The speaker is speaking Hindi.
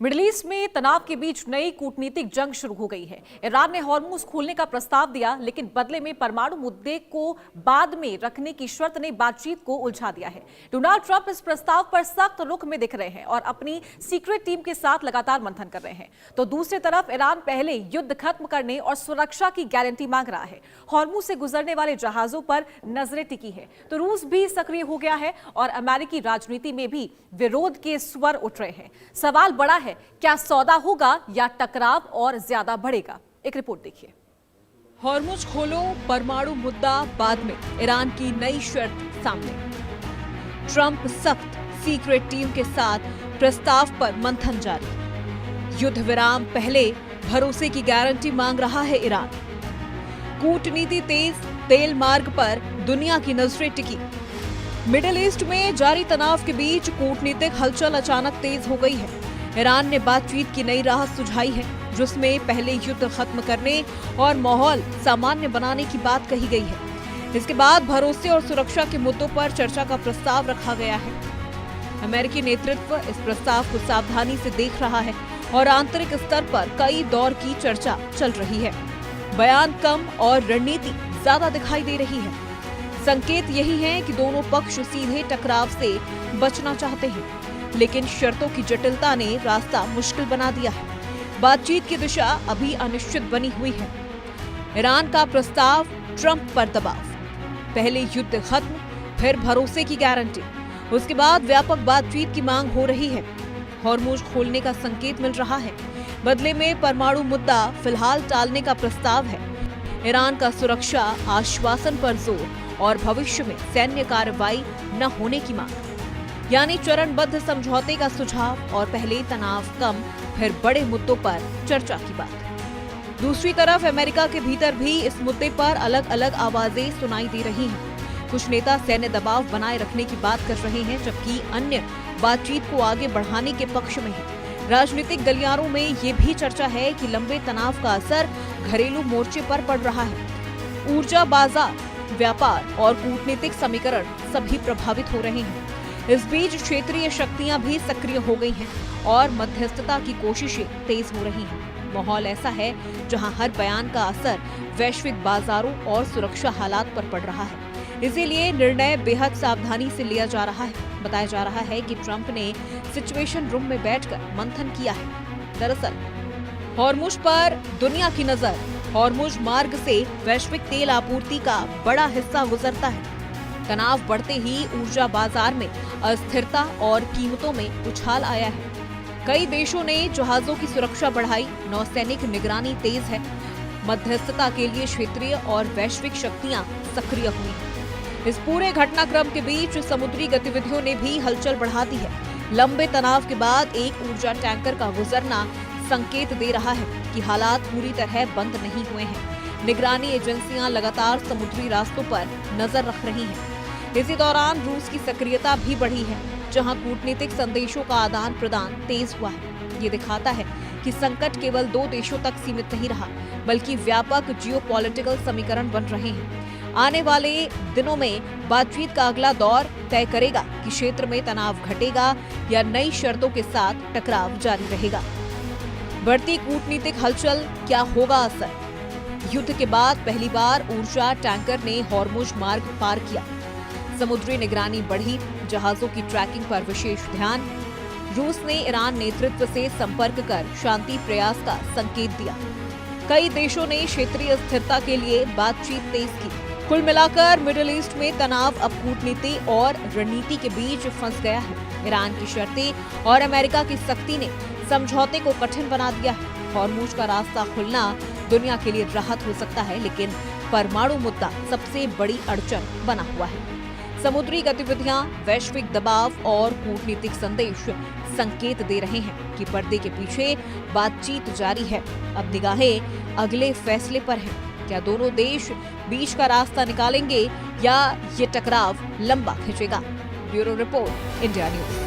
मिडिल ईस्ट में तनाव के बीच नई कूटनीतिक जंग शुरू हो गई है। ईरान ने हॉर्मुज खोलने का प्रस्ताव दिया, लेकिन बदले में परमाणु मुद्दे को बाद में रखने की शर्त ने बातचीत को उलझा दिया है। डोनाल्ड ट्रंप इस प्रस्ताव पर सख्त रुख में दिख रहे हैं और अपनी सीक्रेट टीम के साथ लगातार मंथन कर रहे हैं। तो दूसरी तरफ ईरान पहले युद्ध खत्म करने और सुरक्षा की गारंटी मांग रहा है। हॉर्मुज से गुजरने वाले जहाजों पर नजरें टिकी है, तो रूस भी सक्रिय हो गया है और अमेरिकी राजनीति में भी विरोध के स्वर उठ रहे हैं। सवाल बड़ा है, क्या सौदा होगा या टकराव और ज्यादा बढ़ेगा? एक रिपोर्ट देखिए। हॉर्मुज खोलो, परमाणु मुद्दा बाद में, ईरान की नई शर्त सामने। ट्रंप सख्त, सीक्रेट टीम के साथ प्रस्ताव पर मंथन जारी। युद्ध विराम पहले, भरोसे की गारंटी मांग रहा है ईरान। कूटनीति तेज, तेल मार्ग पर दुनिया की नजरें टिकी। मिडिल ईस्ट में जारी तनाव के बीच कूटनीतिक हलचल अचानक तेज हो गई है। ईरान ने बातचीत की नई राह सुझाई है, जिसमें पहले युद्ध खत्म करने और माहौल सामान्य बनाने की बात कही गई है। इसके बाद भरोसे और सुरक्षा के मुद्दों पर चर्चा का प्रस्ताव रखा गया है। अमेरिकी नेतृत्व इस प्रस्ताव को सावधानी से देख रहा है और आंतरिक स्तर पर कई दौर की चर्चा चल रही है। बयान कम और रणनीति ज्यादा दिखाई दे रही है। संकेत यही है कि दोनों पक्ष सीधे टकराव से बचना चाहते हैं, लेकिन शर्तों की जटिलता ने रास्ता मुश्किल बना दिया है। बातचीत की दिशा अभी अनिश्चित बनी हुई है। ईरान का प्रस्ताव, ट्रंप पर दबाव। पहले युद्ध खत्म, फिर भरोसे की गारंटी। उसके बाद व्यापक बातचीत की मांग हो रही है। हॉर्मुज खोलने का संकेत मिल रहा है। बदले में परमाणु मुद्दा फिलहाल टालने का प्रस्ताव है। ईरान का सुरक्षा आश्वासन पर जोर और भविष्य में सैन्य कार्रवाई न होने की मांग, यानी चरणबद्ध समझौते का सुझाव और पहले तनाव कम, फिर बड़े मुद्दों पर चर्चा की बात। दूसरी तरफ अमेरिका के भीतर भी इस मुद्दे पर अलग अलग आवाजें सुनाई दे रही हैं। कुछ नेता सैन्य दबाव बनाए रखने की बात कर रहे हैं, जबकि अन्य बातचीत को आगे बढ़ाने के पक्ष में है। राजनीतिक गलियारों में ये भी चर्चा है कि लंबे तनाव का असर घरेलू मोर्चे पर पड़ रहा है। ऊर्जा बाजार, व्यापार और कूटनीतिक समीकरण सभी प्रभावित हो रहे हैं। इस बीच क्षेत्रीय शक्तियां भी सक्रिय हो गई हैं और मध्यस्थता की कोशिशें तेज हो रही हैं। माहौल ऐसा है जहां हर बयान का असर वैश्विक बाजारों और सुरक्षा हालात पर पड़ रहा है। इसीलिए निर्णय बेहद सावधानी से लिया जा रहा है। बताया जा रहा है कि ट्रंप ने सिचुएशन रूम में बैठकर मंथन किया है। दरअसल हॉर्मुज पर दुनिया की नजर। हॉर्मुज मार्ग से वैश्विक तेल आपूर्ति का बड़ा हिस्सा गुजरता है। तनाव बढ़ते ही ऊर्जा बाजार में अस्थिरता और कीमतों में उछाल आया है। कई देशों ने जहाजों की सुरक्षा बढ़ाई, नौसैनिक निगरानी तेज है। मध्यस्थता के लिए क्षेत्रीय और वैश्विक शक्तियां सक्रिय हुई हैं। इस पूरे घटनाक्रम के बीच समुद्री गतिविधियों ने भी हलचल बढ़ा दी है। लंबे तनाव के बाद एक ऊर्जा टैंकर का गुजरना संकेत दे रहा है कि हालात पूरी तरह बंद नहीं हुए हैं। निगरानी एजेंसियां लगातार समुद्री रास्तों पर नजर रख रही हैं। इसी दौरान रूस की सक्रियता भी बढ़ी है, जहां कूटनीतिक संदेशों का आदान प्रदान तेज हुआ है। ये दिखाता है कि संकट केवल दो देशों तक सीमित नहीं रहा, बल्कि व्यापक जियोपॉलिटिकल समीकरण बन रहे हैं। आने वाले दिनों में बातचीत का अगला दौर तय करेगा कि क्षेत्र में तनाव घटेगा या नई शर्तों के साथ टकराव जारी रहेगा। बढ़ती कूटनीतिक हलचल, क्या होगा असर? युद्ध के बाद पहली बार ऊर्जा टैंकर ने हॉर्मुज मार्ग पार किया। समुद्री निगरानी बढ़ी, जहाजों की ट्रैकिंग पर विशेष ध्यान। रूस ने ईरान नेतृत्व से संपर्क कर शांति प्रयास का संकेत दिया। कई देशों ने क्षेत्रीय स्थिरता के लिए बातचीत तेज की। कुल मिलाकर मिडिल ईस्ट में तनाव अब कूटनीति और रणनीति के बीच फंस गया है। ईरान की शर्तें और अमेरिका की सख्ती ने समझौते को कठिन बना दिया है। हॉर्मुज का रास्ता खुलना दुनिया के लिए राहत हो सकता है, लेकिन परमाणु मुद्दा सबसे बड़ी अड़चन बना हुआ है। समुद्री गतिविधियां, वैश्विक दबाव और कूटनीतिक संदेश संकेत दे रहे हैं कि पर्दे के पीछे बातचीत जारी है। अब निगाहें अगले फैसले पर हैं। क्या दोनों देश बीच का रास्ता निकालेंगे या ये टकराव लंबा खींचेगा? Bureau report, India news.